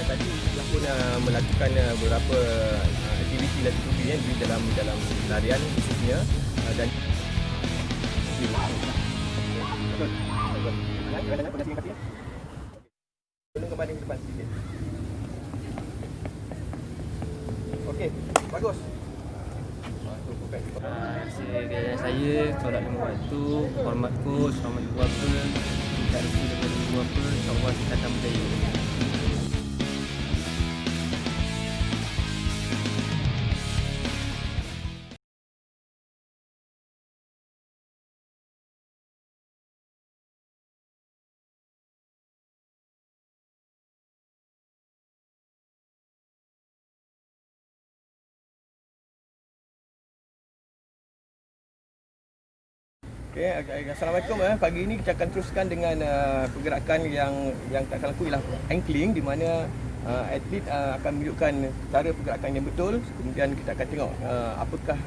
tadi telah pun melakukan beberapa aktiviti lari di dalam larian khususnya dan belum kembali ke depan sedikit. Okey, bagus. Gaya saya, solat 5 waktu, hormat coach, hormat keluarga, minta restu daripada ibu bapa, insyaAllah kita akan berjaya. Okay, Assalamualaikum. Pagi ini kita akan teruskan dengan pergerakan yang kita akan lakukan ialah ankling, di mana atlet akan menunjukkan cara pergerakan yang betul. Kemudian kita akan tengok apakah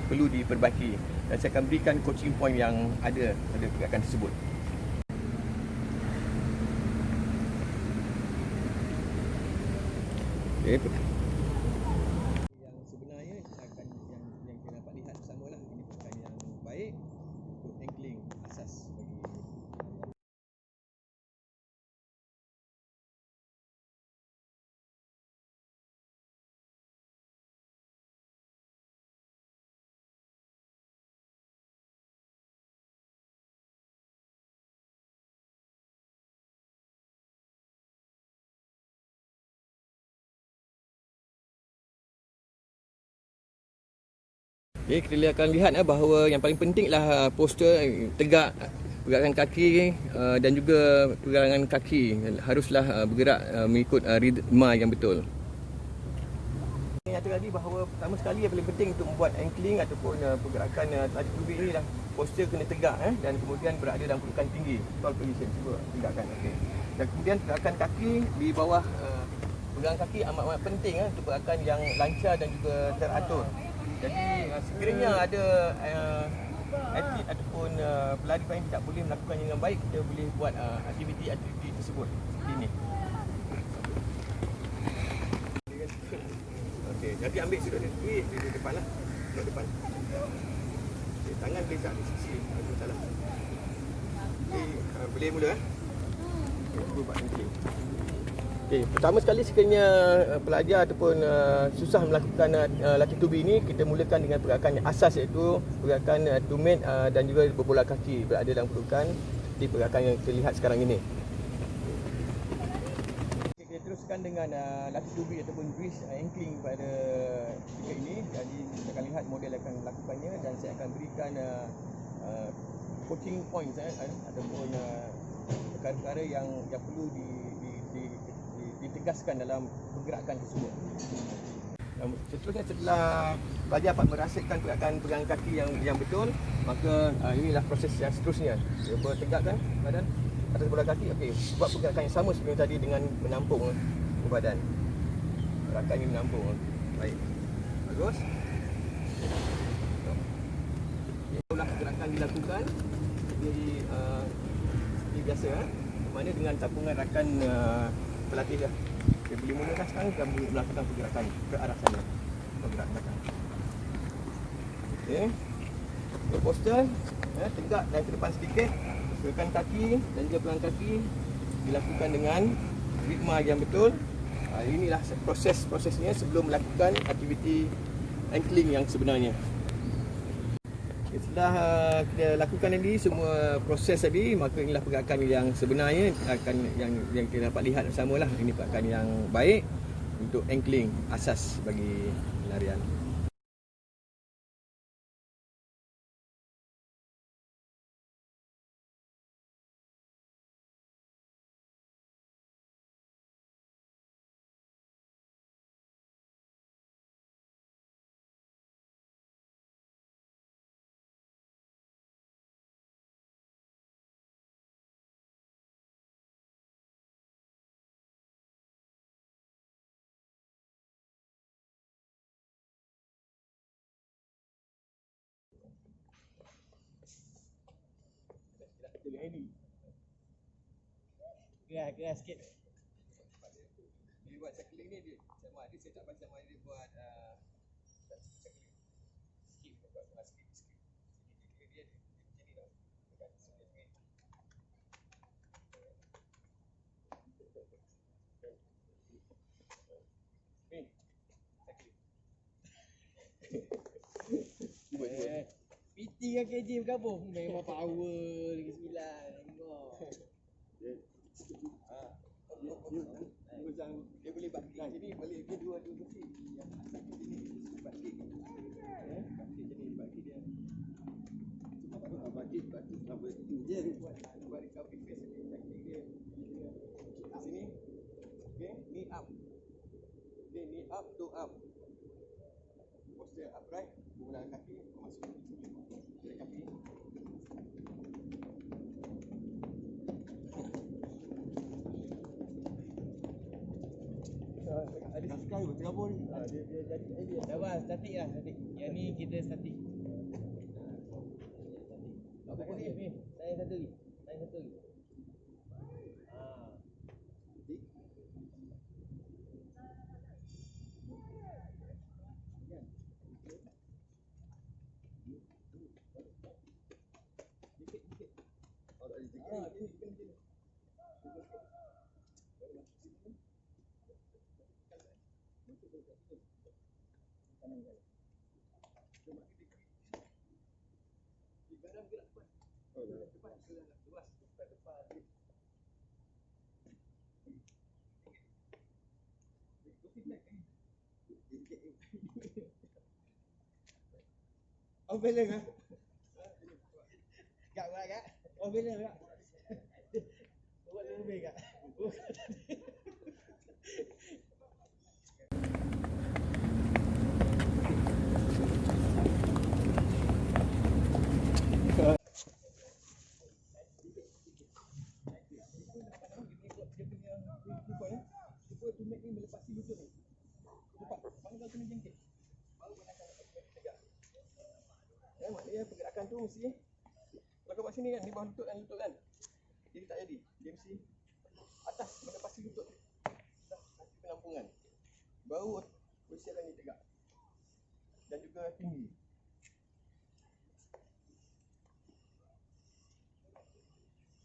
perlu diperbaiki, dan saya akan berikan coaching point yang ada pada pergerakan tersebut. Okay. Yang sebenarnya akan yang kita dapat lihat bersamalah, ini pergerakan yang baik untuk ankling asas bagi okay, kita akan lihat bahawa yang paling penting adalah postur tegak, pergerakan kaki dan juga pergerakan kaki haruslah bergerak mengikut ritma yang betul. Yang tadi bahawa pertama sekali yang paling penting untuk membuat ankling ataupun pergerakan tadi tubuh ini adalah postur kena tegak dan kemudian berada dalam kedudukan tinggi, tall position. Cuba tegakkan. Okay. Dan kemudian pergerakan kaki di bawah pergerakan kaki amat penting untuk pergerakan yang lancar dan juga teratur. Jadi sekiranya ada atlet ataupun pelari yang tidak boleh melakukannya dengan baik, kita boleh buat aktiviti tersebut seperti ini. Okey, nanti ambil sudut di depan lah. Sudut depan. Okay, tangan boleh tak di sisi. Ada salah. Okey, boleh mula cuba buat nanti. Okay, pertama sekali sekiranya pelajar ataupun susah melakukan latih tubuh ini, kita mulakan dengan pergerakan yang asas, iaitu pergerakan tumit dan juga berbola kaki berada dalam kedudukan di pergerakan yang kita lihat sekarang ini. Okay, kita teruskan dengan latih tubuh ataupun wrist ankling pada ketika ini. Jadi kita akan lihat model akan melakukannya dan saya akan berikan coaching points ataupun perkara-perkara yang perlu ditegaskan dalam pergerakan tersebut. Seterusnya, setelah pelajar dapat merasakan pergerakan kaki yang betul, maka inilah proses yang seterusnya. Cuba tegakkan badan atas bola kaki. Okey, buat pergerakan yang sama seperti tadi dengan menampung badan. Pergerakan ini menampung. Baik. Bagus. Itulah pergerakan dilakukan seperti biasa, mana dengan campungan rakan pelatih dah. Dia boleh mulakan sekarang dan boleh melakukan pergerakan ke arah sana. Pergerakan belakang. Okey. Untuk postur, tegak dan ke depan sedikit. Pergerakan kaki dan juga pelan kaki dilakukan dengan ritma yang betul. Inilah prosesnya sebelum melakukan aktiviti ankling yang sebenarnya. Setelah kita lakukan tadi semua proses tadi, maka inilah pergerakan yang sebenarnya akan yang kita dapat lihat bersamalah. Ini pergerakan yang baik untuk ankling asas bagi larian. Gerak sikit. buat cycling ni dia sama ada saya tak baca sama dia buat cycling. Skip buat skip. Dia macam ni tau. Dekat sini. Ni. Cycling. PT dengan KJ bergabung memang power lagi 9 tengok. Dia boleh bagi macam ni, boleh dia dua besi. Yang asas ni jenis bagi. Bagi jenis bagi dia. Bagi sampai tu je buat recovery face ni cycling dia. Sini. Okey, ni up. Okey, ni up to up. Posture upright, menggunakan kaki masuk dari kaki. Ada sekali berterabur ni. Dia jadi idea. Dah bas, statik lah, statik. Yang ni kita statik. Apa kali ni? Saya satu lagi. Oh, balance ah. Kak buat kak. Oh bila kak. Buat lebih kak. Cuba tu make ni melepasi lutut ni. Cepat. Mana kau kena jengkit. Baru benarkan tegak. Ya, maknanya pergerakan tu mesti kalau kau buat sini kan, di bawah lutut kan. Jadi tak jadi. Dia mesti atas melepasi lutut. Dah, kaki penampungan. Baru posisikan ni tegak. Dan juga tinggi.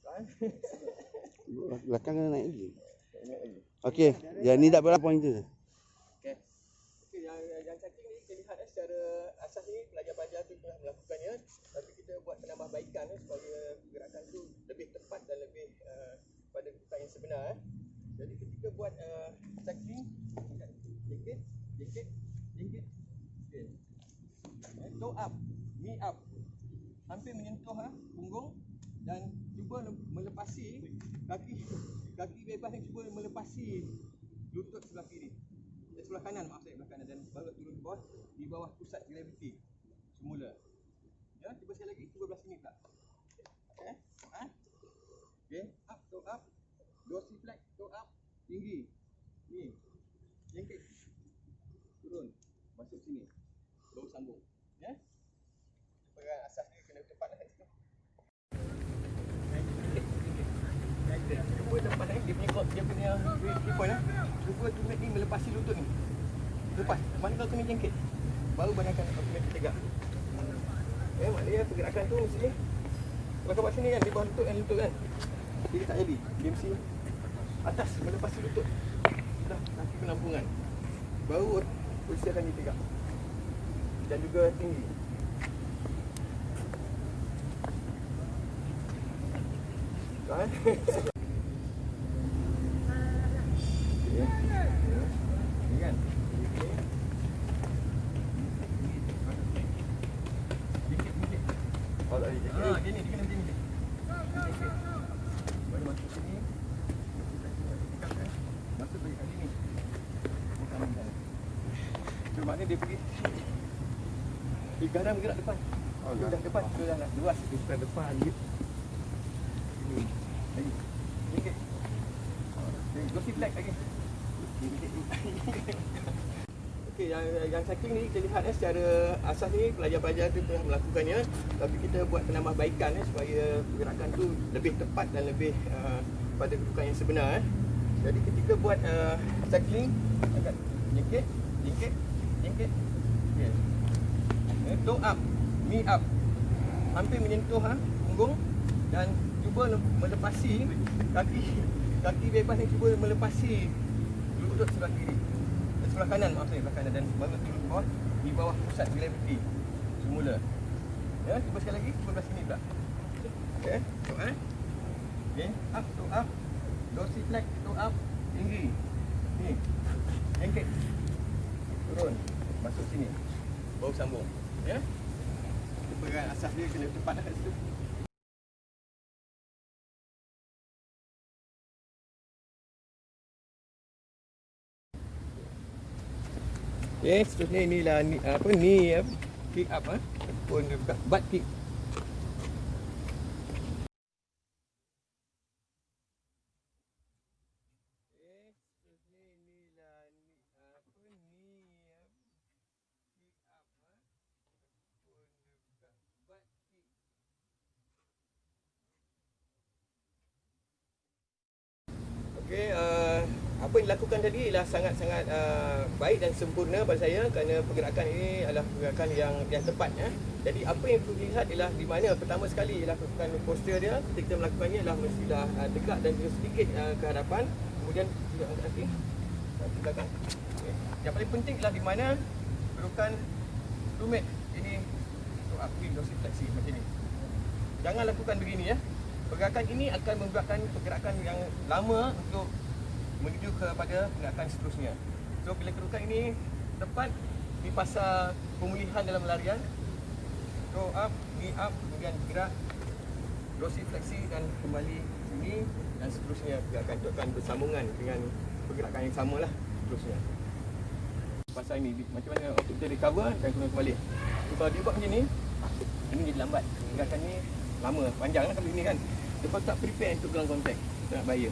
Kan? Belakang kena naik lagi. Naik lagi. Okey, yang ni tak berapa poin tu. Okey. Okey, yang cycling ni kita lihat secara asas ni pelajar-pelajar tu telah melakukannya, tapi kita buat penambahbaikan supaya gerakan tu lebih tepat dan lebih pada kedudukan yang sebenar. Jadi ketika buat cycling, jengkit. Okey. Toe up, knee up. Hampir menyentuh punggung dan cuba melepasi kaki bebas ni, cuba melepasi lutut sebelah kiri. Sebelah kanan, maaf saya, sebelah kanan, dan baru turun ke bawah di bawah pusat graviti semula. Ya, cuba sekali lagi, cuba belah sini pula. Okey. Okey, up, toe up. Dorsiflex, toe up, tinggi. Ni. Jengkit. Turun. Masuk sini. Baru sambung. Ya. Pegang asas dia kena tepat kat situ. Cuba lepas dia punya point cuba tu make ni melepasi lutut ni. Lepas, mana kau kena jengkit. Baru benarkan kau kena tegak. Maknanya pergerakan tu mesti kalau kau buat sini kan, di bawah lutut kan. Dia tak jadi. Dia mesti atas melepasi lutut. Dah, kaki penampungan. Baru posisikan dia tegak. Dan juga tinggi. Kan? Ni kan? Jengkit. Oh, tak boleh jengkit. Dia kena macam ni. Jengkit. Baru masuk sini. Masuk balik kat sini. So, maknanya dia pergi. Dia garang gerak depan. Dah depan. Dah nak luas. Bukan depan dia. Lagi. Jengkit. Gosip flag lagi. Okey, yang cycling ni kita lihat secara asas ni pelajar-pelajar tu telah melakukannya, tapi kita buat penambahbaikan supaya pergerakan tu lebih tepat dan lebih pada kedudukan yang sebenar. Jadi ketika buat cycling agak jengkit, okey. Toe up, knee up, hampir menyentuh punggung, dan cuba melepasi kaki bebas ni, cuba melepasi lutut sebelah kiri, sebelah kanan, sebelah kanan, dan baru turun ke bawah, di bawah pusat graviti semula. Ya, cuba sekali lagi, cuba belah sini pula. Okey, okey, up, toe up, dorsiflex, toe up, tinggi. Ni, jengkit, turun, masuk sini, baru sambung. Ya, pegangan asas dia kena tepat kat situ. Okay, seterusnya inilah ni kick up ataupun butt kick. Okey, apa yang dilakukan tadi ialah sangat-sangat baik dan sempurna pada saya, kerana pergerakan ini adalah pergerakan yang tepat. Jadi apa yang perlu dilihat ialah di mana pertama sekali ialah lakukan postur dia. Ketika kita melakukannya ialah mestilah tegak dan juga sedikit ke hadapan, kemudian juga angkat kaki ke belakang. Okay. Yang paling penting ialah di mana perlukan tumit ini untuk upwing dorsifleksi macam ni. Jangan lakukan begini ya. Pergerakan ini akan membuatkan pergerakan yang lama untuk menuju kepada pergerakan seterusnya. So bila kedudukan ini tepat di fasa pemulihan dalam larian, toe up, knee up, kemudian gerak dorsifleksi dan kembali sini, dan seterusnya pergerakan itu akan bersambungan dengan pergerakan yang samalah seterusnya. Fasa ini macam mana untuk kita recover dan kemudian kembali. So, kalau dia buat macam ni, ini jadi lambat. Pergerakan ni lama, panjang lah kalau ini kan. Lepas tak prepare untuk ground contact, sangat bahaya.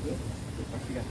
Okay. Pastikan.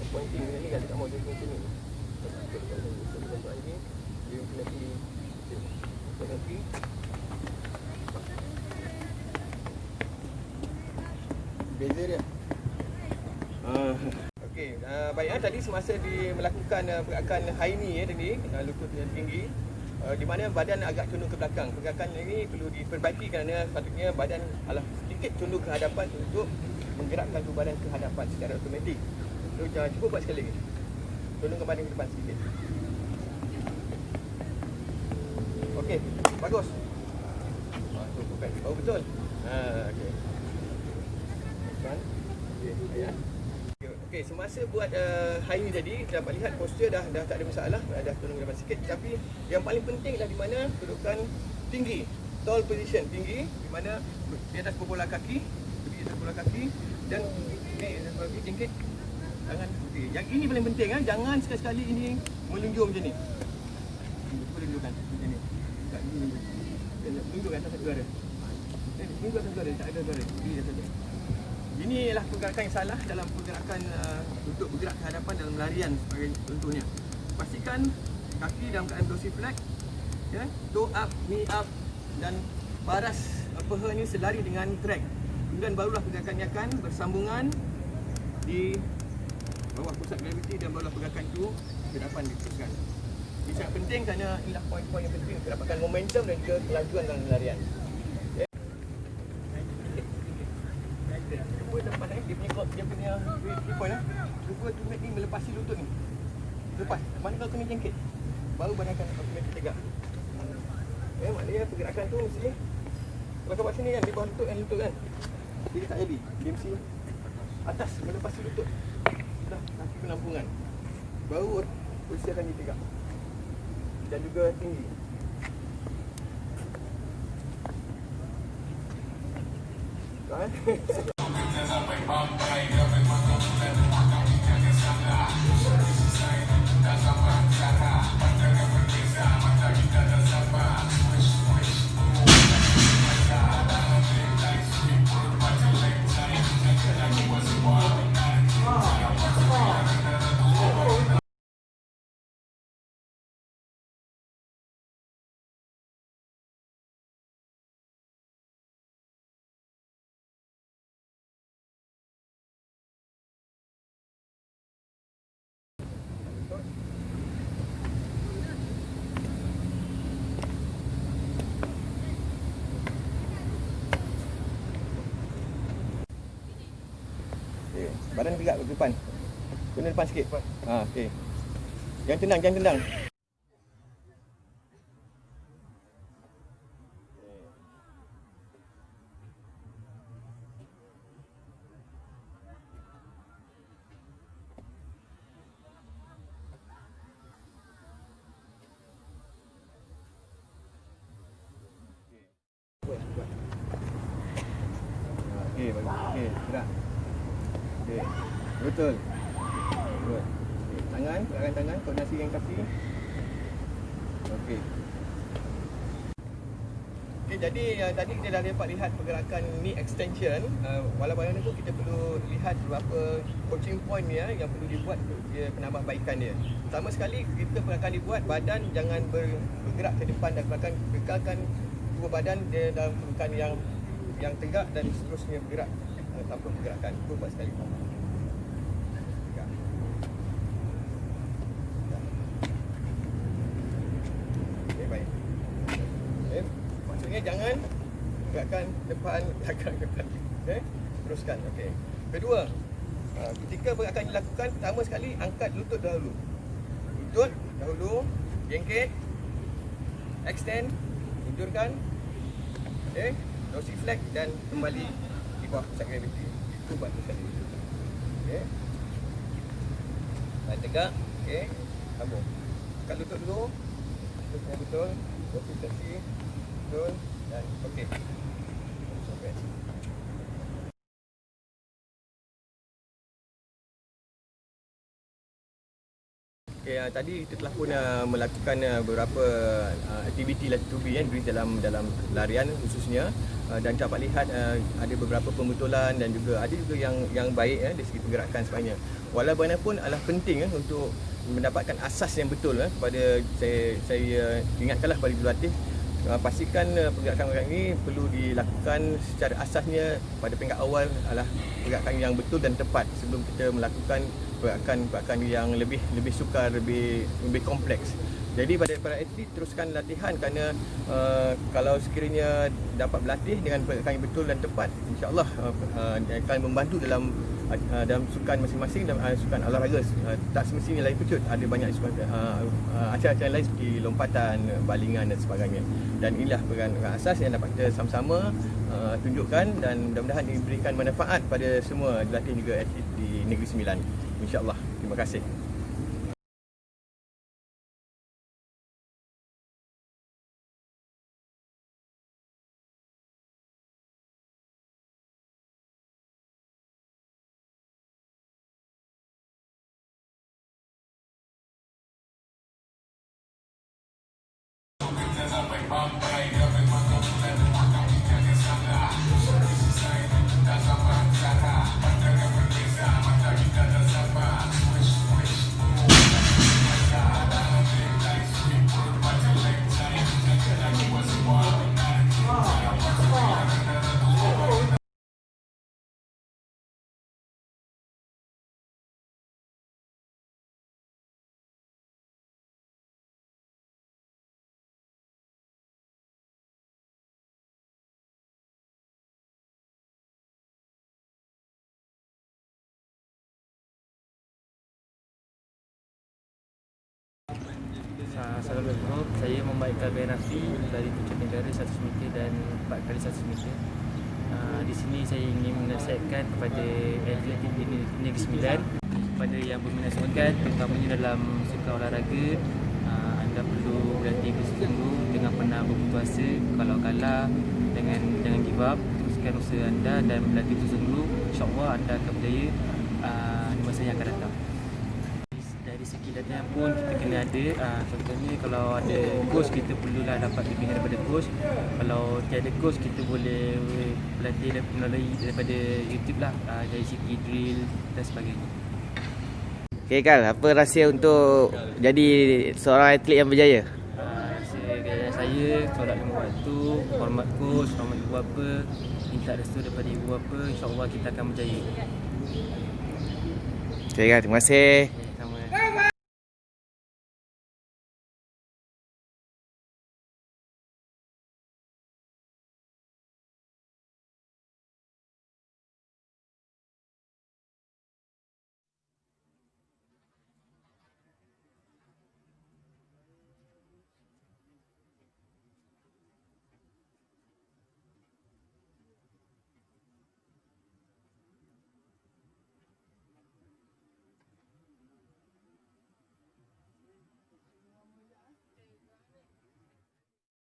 Pointing ni kan, tak mau dia macam ni. Dia kena pergi beza dia. Okey, baik tadi semasa melakukan pergerakan high knee tadi, lutut yang tinggi, di mana badan agak condong ke belakang. Pergerakan ini perlu diperbaiki kerana sepatutnya badan sedikit condong ke hadapan untuk menggerakkan tubuh badan ke hadapan secara automatik. So, cuba buat sekali lagi. Tolong ke badan ke depan sikit. Okey, bagus. Tu perfect. Oh betul. Okey. Depan. Okey, okey, semasa buat high knee tadi, kita dapat lihat postur dah tak ada masalah, dah tolong ke depan sikit. Tapi yang paling penting adalah di mana kedudukan tinggi, tall position tinggi, di mana di atas bola kaki, di atas bola kaki, dan ni bagi jengkit. Jangan, okay. Yang ini paling penting jangan sekali-sekali ini melunjur macam ni. Cuba tunjukkan macam ni. Tak gini. Tunjukkan tak ada. Tunjukkan tak ada, tak ada suara. Ini saja. Ini ialah pergerakan yang salah dalam pergerakan untuk bergerak ke hadapan dalam larian sebagai contohnya. Pastikan kaki dalam keadaan dorsiflex, ya, toe up, knee up, dan baras paha ni selari dengan track. Kemudian barulah pergerakan ini akan bersambungan di bawah pusat graviti, dan barulah pergerakan itu ke depan diteruskan. Ini sangat penting kerana inilah poin-poin yang penting untuk dapatkan momentum dan juga kelajuan dalam larian. Cuba lepas dia punya point cuba tumit ni melepasi lutut ni. Lepas, mana kau kena jengkit, baru badan akan automatik tegak. Maknanya pergerakan tu mesti kalau kau buat sini kan, di bawah lutut kan, dia tak jadi. Dia mesti atas melepasi lutut. Dah kaki penampungan. baru posisi akan ditegak dan juga tinggi. Kan? Okay. Badan tegak ke depan. Kena depan sikit. Okey. Jangan tendang, jangan tendang. Okey, bagus. Okey, gerak. Okey. Betul. Good. Okay. Tangan, gerakkan tangan, koordinasi dengan kaki. Okey. Okey, jadi tadi kita dah dapat lihat pergerakan knee extension. Walaupun bagaimanapun kita perlu lihat beberapa coaching point dia yang perlu dibuat untuk dia penambahbaikan dia. Pertama sekali kita akan dibuat badan jangan bergerak ke depan dan belakang, kekalkan dua badan dia dalam kedudukan yang tegak dan seterusnya bergerak tanpa pergerakan. Cuba buat sekali. Tegak. Okey, baik. Okay. Maksudnya jangan gerakkan depan, belakang, depan. Okey, teruskan. Okey. Kedua, ketika pergerakan dilakukan, pertama sekali angkat lutut dahulu. Lutut dahulu, jengket, extend, tunjurkan. Okey, dorsiflex dan kembali di bawah pusat graviti. Itu buat sekali. Okey. Dan tegak. Okey, sambung. Angkat lutut dulu. Lututnya betul. Dorsifleksi. Betul. Dan okey. Okey. Okay, tadi kita telah pun melakukan beberapa aktiviti tubi dalam larian khususnya, dan dapat lihat ada beberapa pembetulan dan juga ada juga yang baik dari segi pergerakan sebagainya. Walaupun adalah penting untuk mendapatkan asas yang betul kepada saya ingatkanlah kepada jurulatih, pastikan pergerakan ini perlu dilakukan secara asasnya pada peringkat awal adalah pergerakan yang betul dan tepat sebelum kita melakukan pergerakan yang lebih sukar, lebih kompleks. Jadi pada para atlet teruskan latihan kerana kalau sekiranya dapat berlatih dengan pergerakan yang betul dan tepat, insya-Allah akan membantu dalam sukan masing-masing dan sukan olahraga. Tak semestinya lain pecut, ada banyak acara-acara lain seperti lompatan, balingan dan sebagainya. Dan inilah pergerakan asas yang dapat kita sama-sama tunjukkan dan mudah-mudahan ini berikan manfaat pada semua jurulatih juga atlet di Negeri Sembilan. InsyaAllah. Terima kasih. Assalamualaikum. Saya Muhammad Iqbal bin Rafi dari Puncak Negara 100 meter dan 4 kali 100 meter. Di sini saya ingin menasihatkan kepada atlet di Negeri Sembilan kepada yang berminat sukan, terutamanya dalam sukan olahraga, anda perlu berlatih bersungguh dengan pernah berputus asa. Kalau kalah, jangan give up, teruskan usaha anda dan berlatih bersungguh. InsyaAllah anda akan berjaya di masa yang akan datang. Dari segi latihan pun kita kena ada, contohnya kalau ada coach, kita perlulah dapat bimbingan daripada coach. Kalau tiada coach, kita boleh berlatih melalui daripada YouTube lah, dari segi drill dan sebagainya. Okay Kal, apa rahsia untuk jadi seorang atlet yang berjaya? Rahsia kejayaan saya, solat 5 waktu, hormat coach, hormat ibu bapa, minta restu daripada ibu bapa. InsyaAllah kita akan berjaya. Okay Kal, terima kasih.